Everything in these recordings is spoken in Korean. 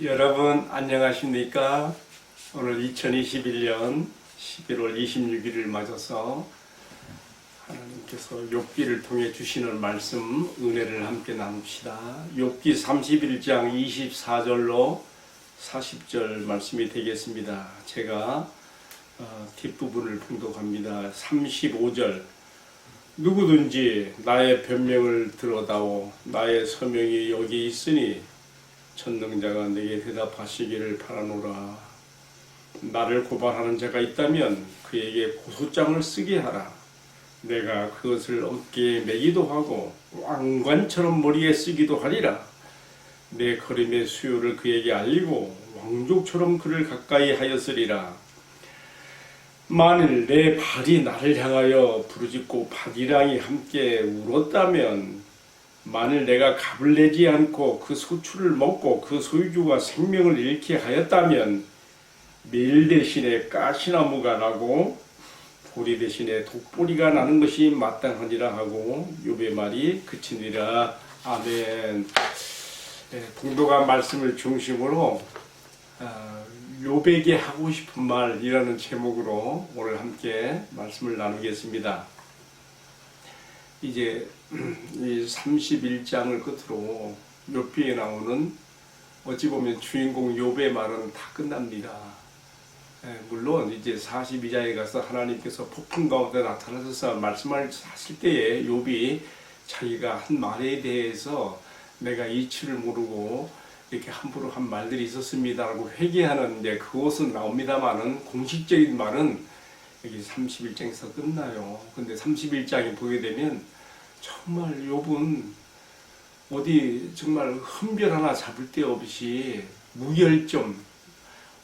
여러분 안녕하십니까? 오늘 2021년 11월 26일을 맞아서 하나님께서 욥기를 통해 주시는 말씀 은혜를 함께 나눕시다. 욥기 31장 24절로 40절 말씀이 되겠습니다. 제가 뒷부분을 봉독합니다. 35절 누구든지 나의 변명을 들어다오 나의 서명이 여기 있으니 전능자가 내게 대답하시기를 바라노라. 나를 고발하는 자가 있다면 그에게 고소장을 쓰게 하라. 내가 그것을 어깨에 매기도 하고 왕관처럼 머리에 쓰기도 하리라. 내 걸음의 수요를 그에게 알리고 왕족처럼 그를 가까이 하였으리라. 만일 내 발이 나를 향하여 부르짖고 바디랑이 함께 울었다면 만일 내가 값을 내지 않고 그 소출을 먹고 그 소유주가 생명을 잃게 하였다면 밀 대신에 가시나무가 나고 보리 대신에 독보리가 나는 것이 마땅하니라 하고 욥의 말이 그치니라. 아멘. 봉독한 말씀을 중심으로 욥에게 하고 싶은 말이라는 제목으로 오늘 함께 말씀을 나누겠습니다. 이제 이 31장을 끝으로 욥기에 나오는 어찌 보면 주인공 욥의 말은 다 끝납니다. 물론 이제 42장에 가서 하나님께서 폭풍 가운데 나타나셔서 말씀을 하실 때에 욥이 자기가 한 말에 대해서 내가 이치를 모르고 이렇게 함부로 한 말들이 있었습니다라고 회개하는 그것은 나옵니다만은 공식적인 말은 여기 31장에서 끝나요. 근데 31장에 보게 되면 정말 욥은 어디 정말 흠별 하나 잡을 데 없이 무결점,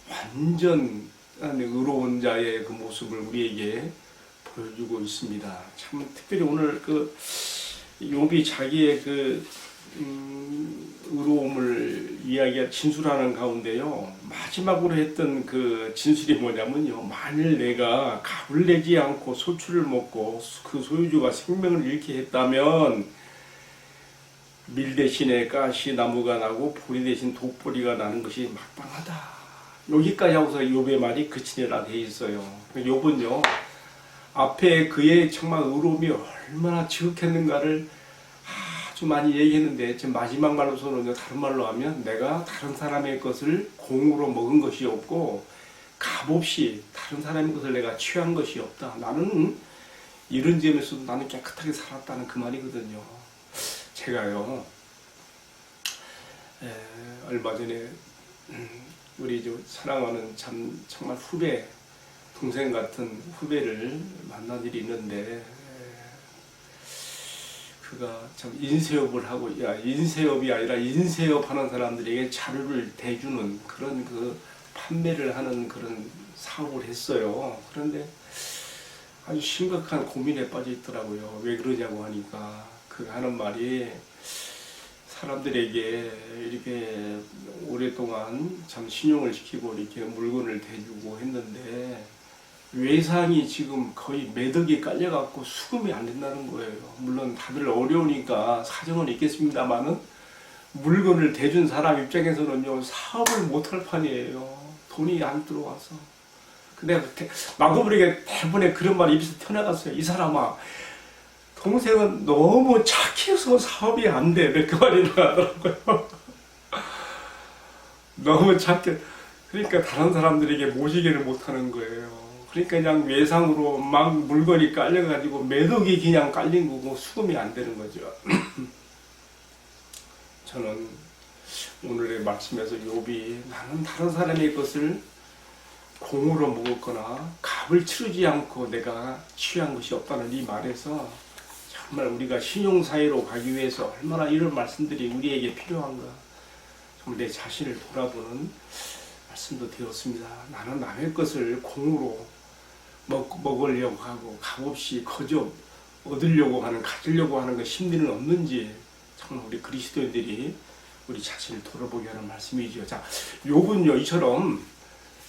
완전 의로운 자의 그 모습을 우리에게 보여주고 있습니다. 참 특별히 오늘 그 욥이 자기의 그 의로움을 진술하는 가운데요, 마지막으로 했던 그 진술이 뭐냐면요, 만일 내가 값을 내지 않고 소출을 먹고 그 소유주가 생명을 잃게 했다면 밀 대신에 가시나무가 나고 보리 대신 독보리가 나는 것이 마땅하다. 여기까지 하고서 욥의 말이 그치니라 돼 있어요. 욥은요, 앞에 그의 정말 의로움이 얼마나 지극했는가를 아주 많이 얘기했는데 지금 마지막 말로서는 다른 말로 하면 내가 다른 사람의 것을 공으로 먹은 것이 없고 값없이 다른 사람의 것을 내가 취한 것이 없다. 나는 이런 점에서도 나는 깨끗하게 살았다는 그 말이거든요. 제가요 얼마 전에 우리 사랑하는 정말 후배, 동생 같은 후배를 만난 일이 있는데 그가 참 인쇄업을 하고, 인쇄업이 아니라 인쇄업 하는 사람들에게 자료를 대주는 그런 그 판매를 하는 그런 사업을 했어요. 그런데 아주 심각한 고민에 빠져 있더라고요. 왜 그러냐고 하니까 그가 하는 말이 사람들에게 이렇게 오랫동안 참 신용을 지키고 이렇게 물건을 대주고 했는데 외상이 지금 거의 매덕이 깔려갖고 수금이 안 된다는 거예요. 물론 다들 어려우니까 사정은 있겠습니다만은 물건을 대준 사람 입장에서는요, 사업을 못할 판이에요. 돈이 안 들어와서. 근데 마구부리게 대부분에 그런 말이 입에서 튀어나갔어요. 이 사람아, 동생은 너무 착해서 사업이 안 돼. 그 말이 나가더라고요. 너무 착해. 그러니까 다른 사람들에게 모시기를 못하는 거예요. 그러니까 그냥 외상으로 막 물건이 깔려가지고 매덕이 그냥 깔린 거고 수금이 안 되는 거죠. 저는 오늘의 말씀에서 욥이 나는 다른 사람의 것을 공으로 먹었거나 값을 치르지 않고 내가 취한 것이 없다는 이 말에서 정말 우리가 신용사회로 가기 위해서 얼마나 이런 말씀들이 우리에게 필요한가, 정말 내 자신을 돌아보는 말씀도 되었습니다. 나는 남의 것을 공으로 먹으려고 하고 값없이 거저 얻으려고 하는, 가지려고 하는 그 심리는 없는지 정말 우리 그리스도인들이 우리 자신을 돌아보게 하는 말씀이죠. 자, 욥은요 이처럼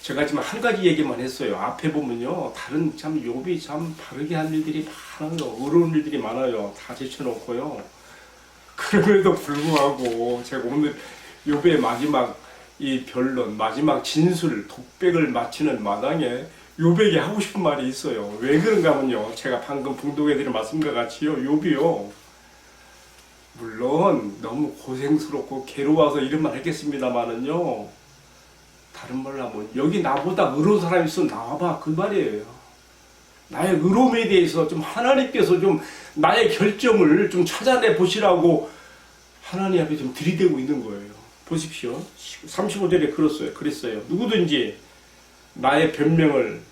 제가 지금 한 가지 얘기만 했어요. 앞에 보면요, 다른 참 욥이 참 바르게 한 일들이 많아요. 의로운 일들이 많아요. 다 제쳐놓고요. 그럼에도 불구하고 제가 오늘 욥의 마지막 이 변론, 마지막 진술, 독백을 마치는 마당에 욥에게 하고 싶은 말이 있어요. 왜 그런가 하면요, 제가 방금 봉독해드린 말씀과 같이요, 욥이요, 물론 너무 고생스럽고 괴로워서 이런 말 했겠습니다마는요, 다른 말로 하면 여기 나보다 의로운 사람이 있으면 나와봐, 그 말이에요. 나의 의로움에 대해서 좀 하나님께서 좀 나의 결정을 좀 찾아내 보시라고 하나님 앞에 좀 들이대고 있는 거예요. 보십시오. 35절에 그랬어요. 누구든지 나의 변명을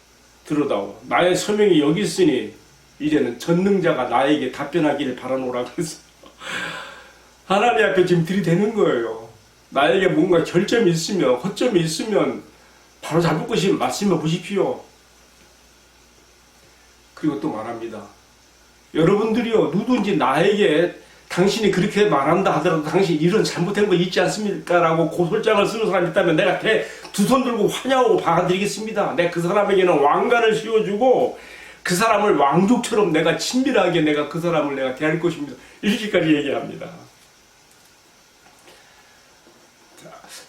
들어다오. 나의 서명이 여기 있으니 이제는 전능자가 나에게 답변하기를 바라노라 그랬어요. 하나님 앞에 지금 들이대는 거예요. 나에게 뭔가 결점이 있으면, 허점이 있으면 바로 잡을 것이 말씀해 보십시오. 그리고 또 말합니다. 여러분들이요, 누구든지 나에게 당신이 그렇게 말한다 하더라도 당신 이런 잘못한 거 있지 않습니까? 라고 고소장을 쓰는 사람이 있다면 내가 두 손 들고 환영하고 받아들이겠습니다. 내가 그 사람에게는 왕관을 씌워주고 그 사람을 왕족처럼 내가 친밀하게 내가 그 사람을 내가 대할 것입니다. 이렇게까지 얘기합니다.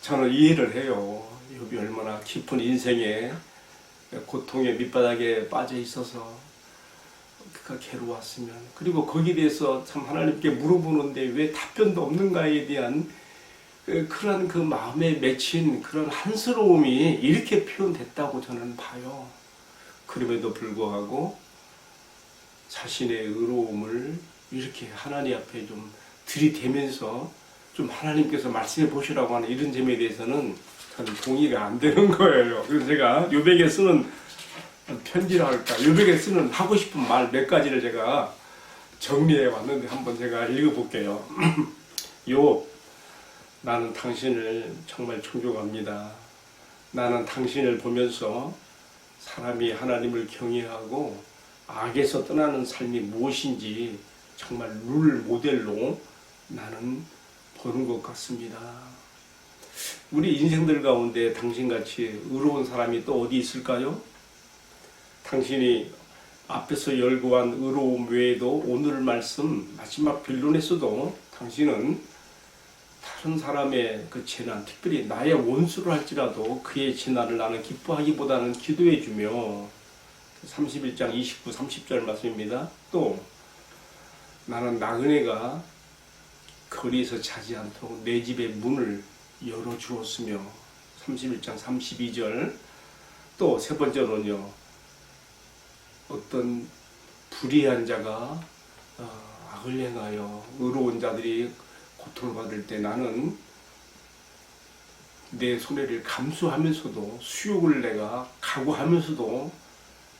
저는 이해를 해요. 욥이 얼마나 깊은 인생의 고통의 밑바닥에 빠져 있어서 그가 괴로웠으면, 그리고 거기에 대해서 참 하나님께 물어보는데 왜 답변도 없는가에 대한 그런 그 마음에 맺힌 그런 한스러움이 이렇게 표현됐다고 저는 봐요. 그럼에도 불구하고 자신의 의로움을 이렇게 하나님 앞에 좀 들이대면서 좀 하나님께서 말씀해 보시라고 하는 이런 점에 대해서는 저는 동의가 안 되는 거예요. 그래서 제가 욥에게 쓰는 편지라 할까, 욥에게 쓰는 하고 싶은 말 몇 가지를 제가 정리해 왔는데 한번 제가 읽어볼게요. 욥, 나는 당신을 정말 존경합니다. 나는 당신을 보면서 사람이 하나님을 경외하고 악에서 떠나는 삶이 무엇인지 정말 룰 모델로 나는 보는 것 같습니다. 우리 인생들 가운데 당신같이 의로운 사람이 또 어디 있을까요? 당신이 앞에서 열거한 의로움 외에도 오늘 말씀 마지막 변론에서도 당신은 다른 사람의 그 재난, 특별히 나의 원수를 할지라도 그의 재난을 나는 기뻐하기보다는 기도해주며 31장 29, 30절 말씀입니다. 또 나는 나그네가 거리에서 자지 않도록 내 집의 문을 열어주었으며 31장 32절. 또 세 번째로는요, 어떤 불의한 자가 악을 행하여 의로운 자들이 고통을 받을 때 나는 내 손해를 감수하면서도 수욕을 내가 각오하면서도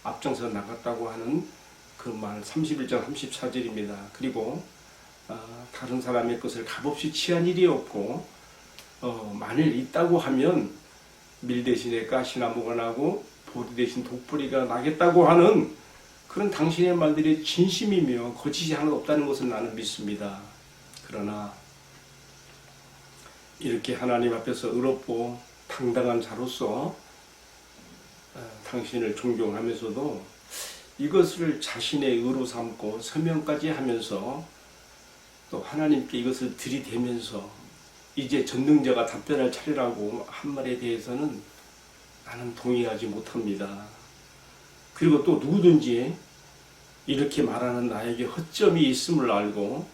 앞장서 나갔다고 하는 그 말 31장 34절입니다. 그리고 다른 사람의 것을 값없이 취한 일이 없고 만일 있다고 하면 밀 대신에 가시나무가 나고 보리 대신 독보리가 나겠다고 하는 그런 당신의 말들이 진심이며 거짓이 하나도 없다는 것을 나는 믿습니다. 그러나 이렇게 하나님 앞에서 의롭고 당당한 자로서 당신을 존경하면서도 이것을 자신의 의로 삼고 서명까지 하면서 또 하나님께 이것을 들이대면서 이제 전능자가 답변할 차례라고 한 말에 대해서는 나는 동의하지 못합니다. 그리고 또 누구든지 이렇게 말하는 나에게 허점이 있음을 알고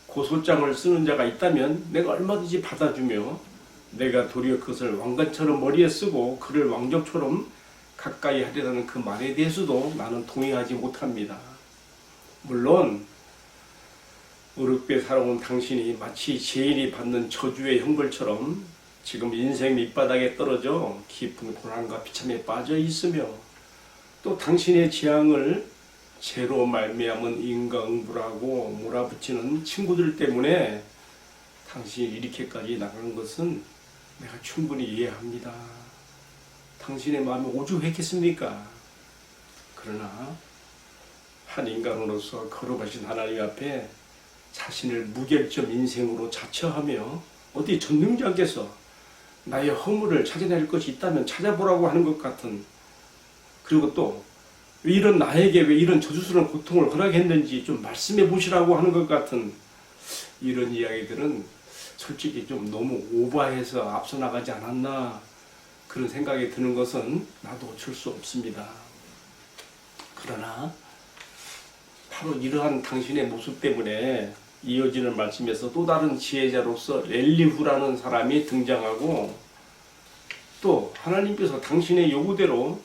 고소장을 쓰는 자가 있다면 내가 얼마든지 받아주며 내가 도리어 그것을 왕관처럼 머리에 쓰고 그를 왕족처럼 가까이 하려는 그 말에 대해서도 나는 동의하지 못합니다. 물론 어렵게 살아온 당신이 마치 죄인이 받는 저주의 형벌처럼 지금 인생 밑바닥에 떨어져 깊은 고난과 비참에 빠져 있으며 또 당신의 재앙을 죄로 말미암은 인과응보라고 몰아붙이는 친구들 때문에 당신이 이렇게까지 나간 것은 내가 충분히 이해합니다. 당신의 마음이 오죽했겠습니까? 그러나 한 인간으로서 거룩하신 하나님 앞에 자신을 무결점 인생으로 자처하며 어디 전능자께서 나의 허물을 찾아낼 것이 있다면 찾아보라고 하는 것 같은, 그리고 또 왜 이런 나에게 왜 이런 저주스러운 고통을 허락했는지 좀 말씀해 보시라고 하는 것 같은 이런 이야기들은 솔직히 좀 너무 오버해서 앞서 나가지 않았나 그런 생각이 드는 것은 나도 어쩔 수 없습니다. 그러나 바로 이러한 당신의 모습 때문에 이어지는 말씀에서 또 다른 지혜자로서 엘리후라는 사람이 등장하고 또 하나님께서 당신의 요구대로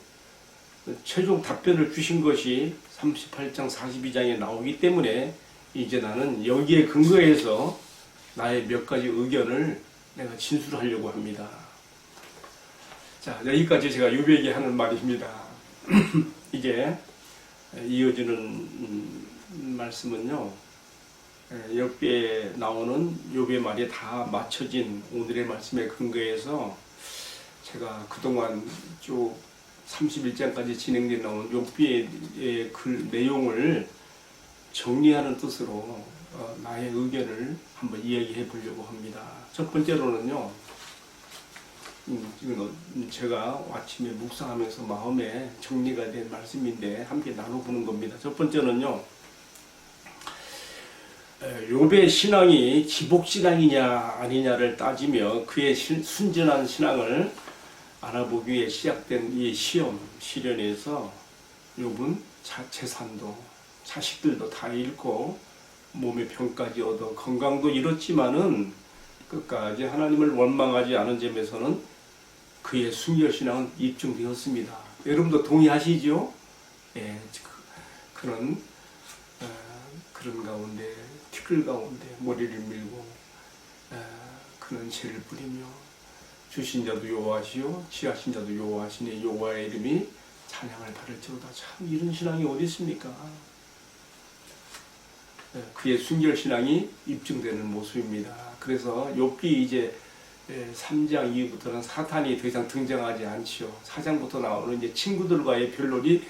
최종 답변을 주신 것이 38장 42장에 나오기 때문에 이제 나는 여기에 근거해서 나의 몇 가지 의견을 내가 진술하려고 합니다. 자, 여기까지 제가 요배에게 하는 말입니다. 이제 이어지는 말씀은요, 욥기에 나오는 욥의 말이 다 맞춰진 오늘의 말씀에 근거해서 제가 그동안 쭉 31장까지 진행되어 나온 욥기의 글 내용을 정리하는 뜻으로 나의 의견을 한번 이야기해 보려고 합니다. 첫 번째로는요, 이건 제가 아침에 묵상하면서 마음에 정리가 된 말씀인데 함께 나눠보는 겁니다. 첫 번째는요, 욥의 신앙이 기복신앙이냐 아니냐를 따지며 그의 순전한 신앙을 알아보기 위해 시작된 이 시험, 시련에서 욥은 재산도 자식들도 다 잃고 몸의 병까지 얻어 건강도 잃었지만은 끝까지 하나님을 원망하지 않은 점에서는 그의 순결신앙은 입증되었습니다. 여러분도 동의하시죠? 예, 그런 가운데, 티끌 가운데 머리를 밀고 그는 죄를 뿌리며 주신 자도 여호와시요 취하신 자도 여호와시니 여호와의 이름이 찬양을 받을지로다. 참 이런 신앙이 어디 있습니까? 그의 순결신앙이 입증되는 모습입니다. 그래서 욥기 이제 3장 이후부터는 사탄이 더 이상 등장하지 않지요. 4장부터 나오는 이제 친구들과의 변론이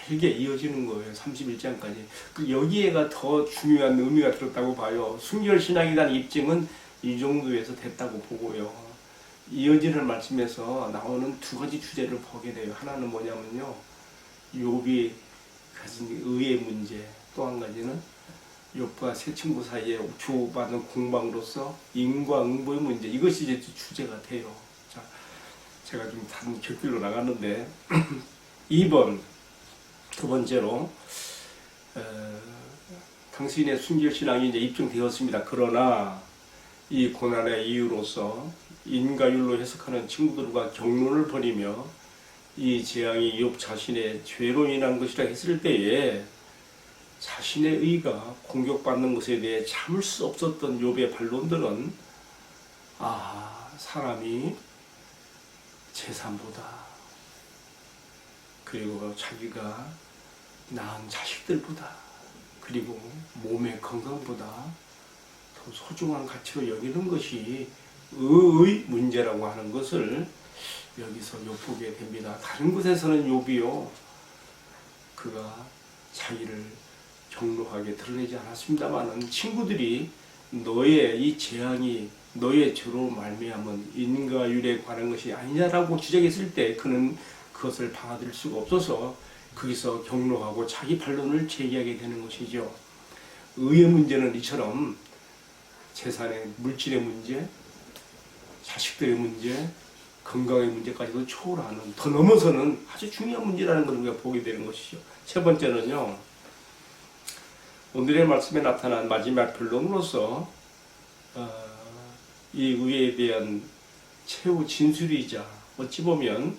길게 이어지는 거예요. 31장까지. 여기에가 더 중요한 의미가 들었다고 봐요. 순결신앙에 대한 입증은 이 정도에서 됐다고 보고요. 이어지는 말씀에서 나오는 두 가지 주제를 보게 돼요. 하나는 뭐냐면요, 욥이 가진 의의 문제, 또 한 가지는 욥과 세 친구 사이에 주고받는 공방으로서 인과응보의 문제, 이것이 이제 주제가 돼요. 자, 제가 좀 다른 곁길로 나갔는데 2번, 두 번째로 당신의 순결신앙이 이제 입증되었습니다. 그러나 이 고난의 이유로서 인과율로 해석하는 친구들과 경론을 벌이며 이 재앙이 욥 자신의 죄로 인한 것이라 했을 때에 자신의 의가 공격받는 것에 대해 참을 수 없었던 욥의 반론들은 사람이 재산보다 그리고 자기가 낳은 자식들보다 그리고 몸의 건강보다 더 소중한 가치로 여기는 것이 의의 문제라고 하는 것을 여기서 엿보게 됩니다. 다른 곳에서는 욥이요, 그가 자기를 경로하게 드러내지 않았습니다만은 친구들이 너의 이 재앙이 너의 죄로 말미암은 인과율에 관한 것이 아니냐라고 지적했을 때 그는 그것을 받아들일 수가 없어서 거기서 경로하고 자기 반론을 제기하게 되는 것이죠. 의의 문제는 이처럼 재산의 물질의 문제, 자식들의 문제, 건강의 문제까지도 초월하는, 더 넘어서는 아주 중요한 문제라는 것을 우리가 보게 되는 것이죠. 세 번째는요, 오늘의 말씀에 나타난 마지막 변론으로서 이 의에 대한 최후 진술이자 어찌 보면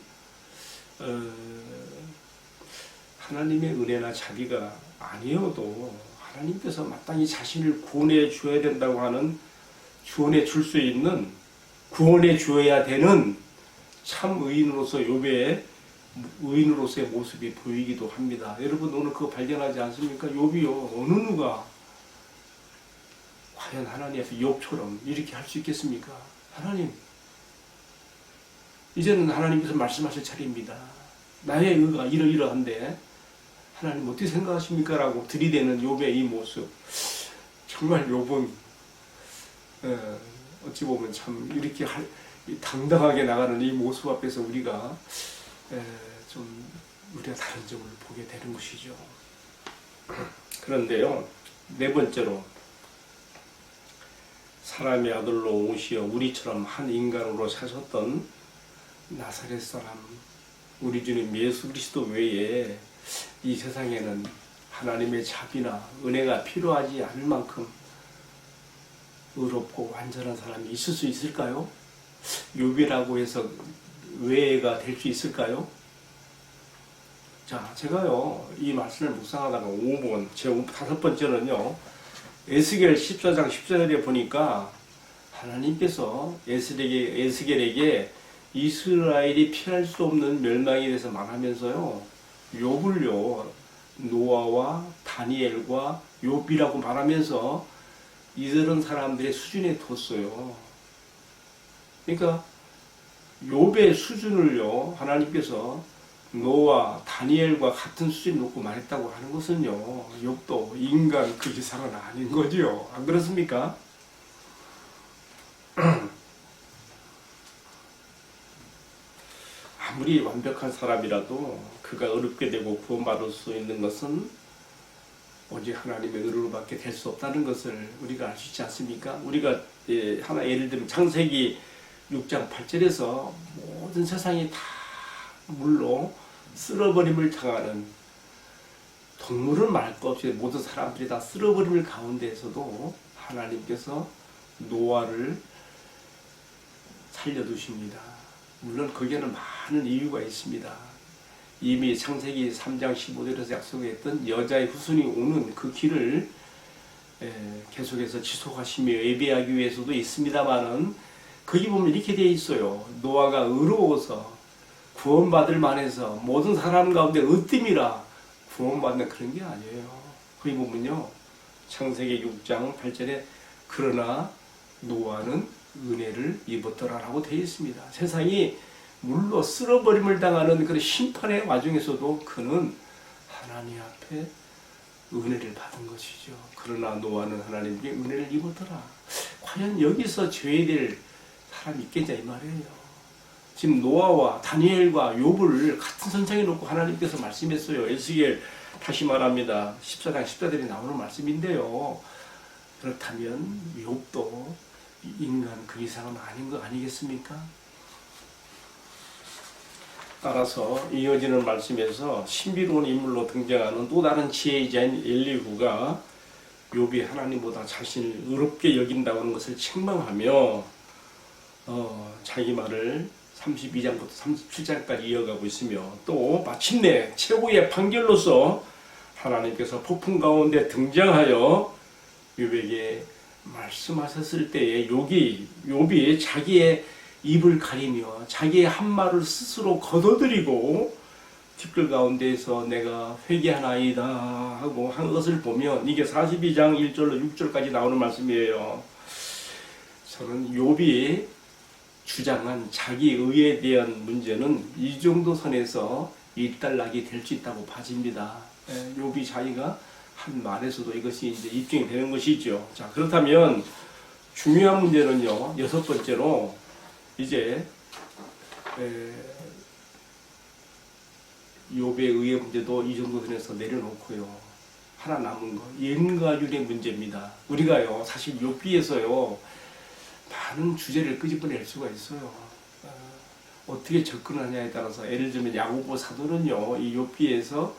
하나님의 은혜나 자비가 아니어도 하나님께서 마땅히 자신을 구원해 주어야 된다고 하는, 구원해 줄 수 있는, 구원해 주어야 되는 참 의인으로서 욥의 의인으로서의 모습이 보이기도 합니다. 여러분 오늘 그거 발견하지 않습니까? 욥이요, 어느 누가 과연 하나님 앞에 욥처럼 이렇게 할 수 있겠습니까? 하나님, 이제는 하나님께서 말씀하실 차례입니다. 나의 의가 이러이러한데 하나님 어떻게 생각하십니까? 라고 들이대는 욥의 이 모습, 정말 욥은 어찌 보면 참 이렇게 당당하게 나가는 이 모습 앞에서 우리가 우리가 다른 점을 보게 되는 것이죠. 그런데요, 네 번째로 하나님의 아들로 오시어 우리처럼 한 인간으로 사셨던 나사렛 사람 우리 주님 예수 그리스도 외에 이 세상에는 하나님의 자비나 은혜가 필요하지 않을 만큼 의롭고 완전한 사람이 있을 수 있을까요? 욥이라고 해서 외가 될 수 있을까요? 자, 제가요 이 말씀을 묵상하다가 5번 제 5번째는요 에스겔 14장 14절에 보니까 하나님께서 에스겔에게 이스라엘이 피할 수 없는 멸망에 대해서 말하면서요 욥을요 노아와 다니엘과 욥이라고 말하면서 이런 사람들의 수준에 뒀어요. 그러니까 욥의 수준을요 하나님께서 노아, 다니엘과 같은 수준에 놓고 말했다고 하는 것은요 욥도 인간 그 이상은 아닌 거죠. 안 그렇습니까? 아무리 완벽한 사람이라도 그가 어렵게 되고 구원받을 수 있는 것은 오직 하나님의 은혜로밖에 될 수 없다는 것을 우리가 알 수 있지 않습니까? 우리가 하나 예를 들면 창세기 6장 8절에서 모든 세상이 다 물로 쓸어버림을 당하는 동물은 말 것 없이 모든 사람들이 다 쓸어버림을 가운데에서도 하나님께서 노아를 살려두십니다. 물론 거기에는 많은 이유가 있습니다. 이미 창세기 3장 15절에서 약속했던 여자의 후손이 오는 그 길을 계속해서 지속하시며 예배하기 위해서도 있습니다만은 거기 보면 이렇게 되어 있어요. 노아가 의로워서 구원받을 만해서 모든 사람 가운데 으뜸이라 구원받는 그런 게 아니에요. 거기 보면요. 창세기 6장 8절에 그러나 노아는 은혜를 입었더라라고 되어 있습니다. 세상이 물로 쓸어버림을 당하는 그런 심판의 와중에서도 그는 하나님 앞에 은혜를 받은 것이죠. 그러나 노아는 하나님께 은혜를 입었더라. 과연 여기서 죄될 사람이 있겠냐 이 말이에요. 지금 노아와 다니엘과 욥을 같은 선상에 놓고 하나님께서 말씀했어요. 에스겔 다시 말합니다. 14장 14절에 나오는 말씀인데요. 그렇다면 욥도 인간 그 이상은 아닌 거 아니겠습니까? 따라서 이어지는 말씀에서 신비로운 인물로 등장하는 또 다른 지혜자인 엘리후가 욥이 하나님보다 자신을 의롭게 여긴다고 하는 것을 책망하며 자기 말을 32장부터 37장까지 이어가고 있으며 또 마침내 최고의 판결로서 하나님께서 폭풍 가운데 등장하여 욥에게 말씀하셨을 때에 욥이 자기의 입을 가리며 자기의 한 말을 스스로 거둬들이고 티끌 가운데에서 내가 회개하나이다 하고 한 것을 보면 이게 42장 1절로 6절까지 나오는 말씀이에요. 저는 욥이 주장한 자기 의에 대한 문제는 이 정도 선에서 일단락이 될 수 있다고 봐집니다. 욥이 자기가 한 말에서도 이것이 이제 입증이 되는 것이죠. 자, 그렇다면 중요한 문제는요. 6번째로 이제 욥의 의의 문제도 이 정도 선에서 내려놓고요. 하나 남은 거 인과율의 문제입니다. 우리가요 사실 욥기에서요 많은 주제를 끄집어낼 수가 있어요. 어떻게 접근하냐에 따라서 예를 들면 야고보 사도는요 이 욥기에서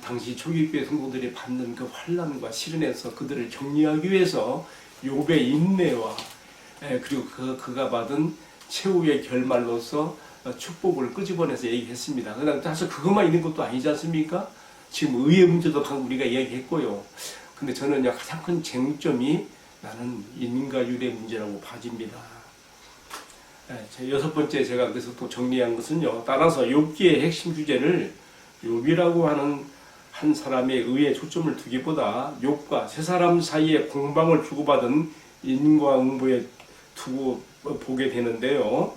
당시 초기교회 성도들이 받는 그 환난과 시련에서 그들을 격려하기 위해서 욥의 인내와 그리고 그가 받은 최후의 결말로서 축복을 끄집어내서 얘기했습니다. 그러나 사실 그것만 있는 것도 아니지 않습니까? 지금 의의 문제도 방금 우리가 이야기했고요. 근데 저는 가장 큰 쟁점이 나는 인과율의 문제라고 봐집니다. 6번째 제가 그래서 또 정리한 것은요. 따라서 욥기의 핵심 주제를 욥이라고 하는 한 사람의 의에 초점을 두기보다 욥과 세 사람 사이에 공방을 주고받은 인과응보에 두고 보게 되는데요.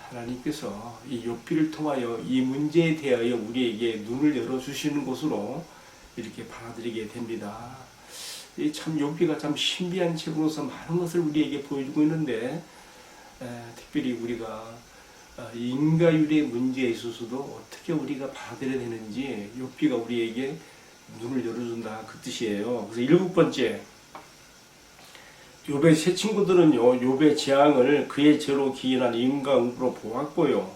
하나님께서 이 욥기를 통하여 이 문제에 대하여 우리에게 눈을 열어주시는 것으로 이렇게 받아들이게 됩니다. 참 욥기가 참 신비한 책으로서 많은 것을 우리에게 보여주고 있는데 특별히 우리가 인과율의 문제에 있어서도 어떻게 우리가 받아들여야 되는지 욥기가 우리에게 눈을 열어준다 그 뜻이에요. 그래서 7번째 욥의 세 친구들은요, 욥의 재앙을 그의 죄로 기인한 인과 응보로 보았고요.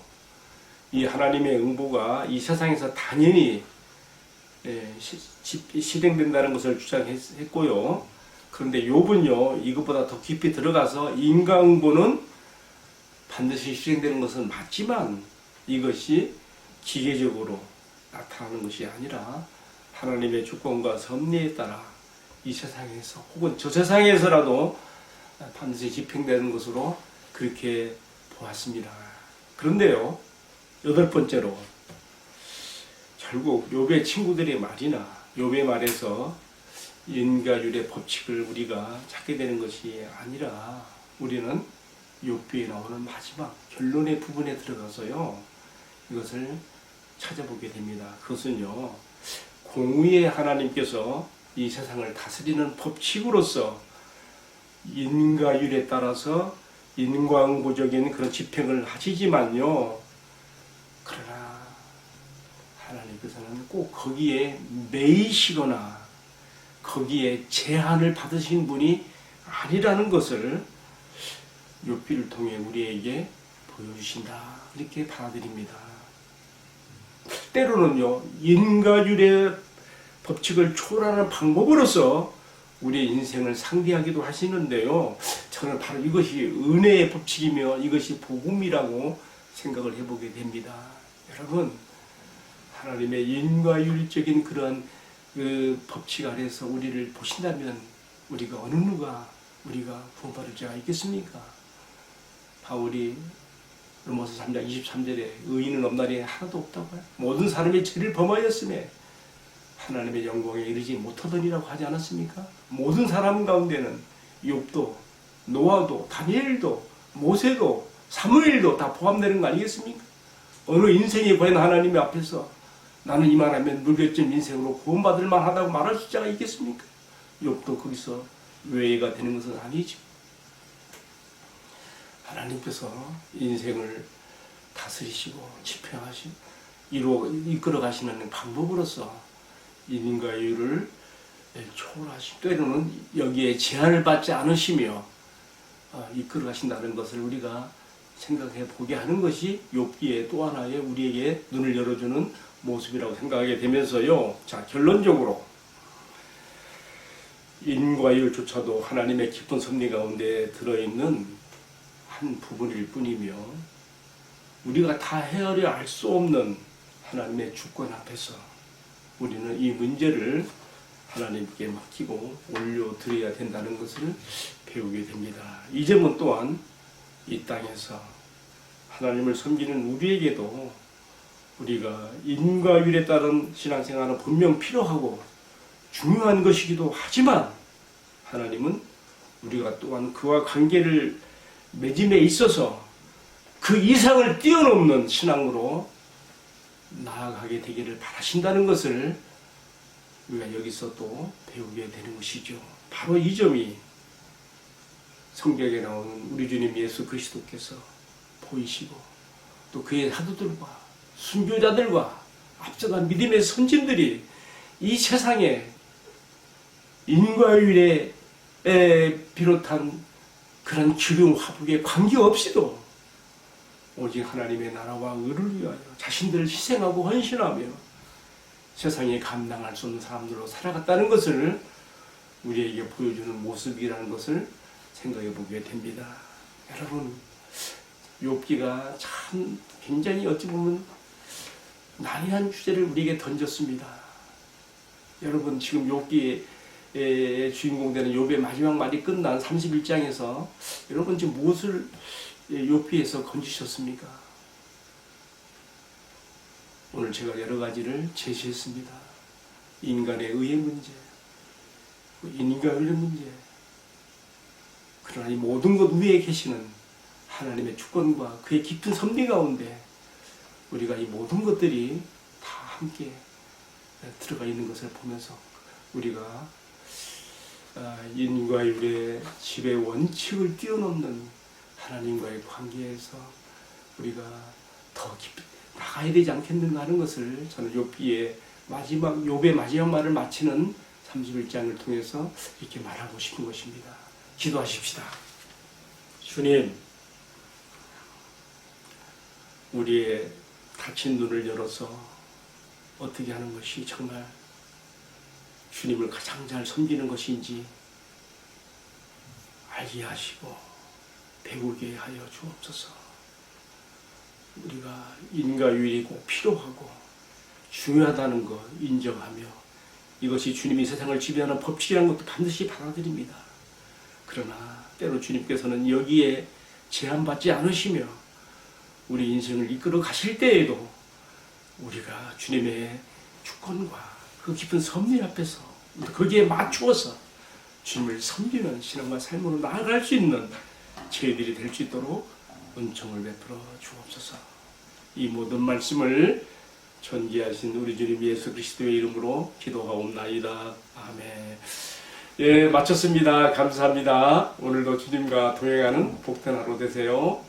이 하나님의 응보가 이 세상에서 당연히 실행된다는 것을 주장했고요. 그런데 욥은요, 이것보다 더 깊이 들어가서 인과응보는 반드시 실행되는 것은 맞지만 이것이 기계적으로 나타나는 것이 아니라 하나님의 주권과 섭리에 따라 이 세상에서 혹은 저 세상에서라도 반드시 집행되는 것으로 그렇게 보았습니다. 그런데요, 여덟 번째로 결국 욥의 친구들의 말이나 욥의 말에서 인과율의 법칙을 우리가 찾게 되는 것이 아니라 우리는 욥기에 나오는 마지막 결론의 부분에 들어가서요, 이것을 찾아보게 됩니다. 그것은요, 공의의 하나님께서 이 세상을 다스리는 법칙으로서 인과율에 따라서 인과응보적인 그런 집행을 하시지만요, 그러나 하나님께서는 꼭 거기에 매이시거나 거기에 제한을 받으신 분이 아니라는 것을 욥기를 통해 우리에게 보여주신다, 이렇게 받아들입니다. 때로는요, 인과율의 법칙을 초월하는 방법으로서 우리의 인생을 상대하기도 하시는데요, 저는 바로 이것이 은혜의 법칙이며 이것이 복음이라고 생각을 해보게 됩니다. 여러분, 하나님의 인과율적인 그런 그 법칙 아래서 우리를 보신다면 우리가 어느 누가 우리가 구원받을 자가 있겠습니까? 바울이 로마서 3장 23절에 의인은 없나니 하나도 없다고요. 모든 사람이 죄를 범하였음에 하나님의 영광에 이르지 못하더니라고 하지 않았습니까? 모든 사람 가운데는 욥도, 노아도, 다니엘도, 모세도, 사무엘도 다 포함되는 거 아니겠습니까? 어느 인생이 과연 하나님 앞에서 나는 이만하면 물결점 인생으로 구원받을 만하다고 말할 수 자가 있겠습니까? 욥도 거기서 외가 되는 것은 아니죠. 하나님께서 인생을 다스리시고 집행하시고 이끌어 가시는 방법으로서 인과율을 초월하시고 때로는 여기에 제한을 받지 않으시며 이끌어 가신다는 것을 우리가 생각해 보게 하는 것이 욥기의 또 하나의 우리에게 눈을 열어주는 모습이라고 생각하게 되면서요. 자, 결론적으로 인과율조차도 하나님의 깊은 섭리 가운데 들어있는 한 부분일 뿐이며 우리가 다 헤아려 알 수 없는 하나님의 주권 앞에서 우리는 이 문제를 하나님께 맡기고 올려드려야 된다는 것을 배우게 됩니다. 이 점은 또한 이 땅에서 하나님을 섬기는 우리에게도 우리가 인과율에 따른 신앙생활은 분명 필요하고 중요한 것이기도 하지만 하나님은 우리가 또한 그와 관계를 맺음에 있어서 그 이상을 뛰어넘는 신앙으로 나아가게 되기를 바라신다는 것을 우리가 여기서 또 배우게 되는 것이죠. 바로 이 점이 성경에 나오는 우리 주님 예수 그리스도께서 보이시고 또 그의 사도들과 순교자들과 앞서간 믿음의 선진들이 이 세상에 인과율에 비롯한 그런 기름 화복에 관계없이도 오직 하나님의 나라와 의를 위하여 자신들을 희생하고 헌신하며 세상에 감당할 수 없는 사람들로 살아갔다는 것을 우리에게 보여주는 모습이라는 것을 생각해 보게 됩니다. 여러분, 욥기가 참 굉장히 어찌 보면 난해한 주제를 우리에게 던졌습니다. 여러분, 지금 욥기의 주인공 되는 욥의 마지막 말이 끝난 31장에서 여러분 지금 무엇을 욥기에서 건지셨습니까? 오늘 제가 여러 가지를 제시했습니다. 인간의 의의 문제, 인간의 문제, 그러나 이 모든 것 위에 계시는 하나님의 주권과 그의 깊은 섭리 가운데 우리가 이 모든 것들이 다 함께 들어가 있는 것을 보면서 우리가 인과율의 집의 원칙을 뛰어넘는 하나님과의 관계에서 우리가 더 깊이 나가야 되지 않겠는가 하는 것을 저는 욥기의 마지막 욥의 마지막 말을 마치는 31장을 통해서 이렇게 말하고 싶은 것입니다. 기도하십시다. 주님, 우리의 닫힌 눈을 열어서 어떻게 하는 것이 정말 주님을 가장 잘 섬기는 것인지 알게 하시고 배우게 하여 주옵소서. 우리가 인과유일이고 필요하고 중요하다는 것 인정하며 이것이 주님이 세상을 지배하는 법칙이라는 것도 반드시 받아들입니다. 그러나 때로 주님께서는 여기에 제한받지 않으시며 우리 인생을 이끌어 가실 때에도 우리가 주님의 주권과 그 깊은 섭리 앞에서 거기에 맞추어서 주님을 섬기는 신앙과 삶으로 나아갈 수 있는 저희들이 될 수 있도록 은총을 베풀어 주옵소서. 이 모든 말씀을 전기하신 우리 주님 예수 그리스도의 이름으로 기도하옵나이다. 아멘. 예, 마쳤습니다. 감사합니다. 오늘도 주님과 동행하는 복된 하루 되세요.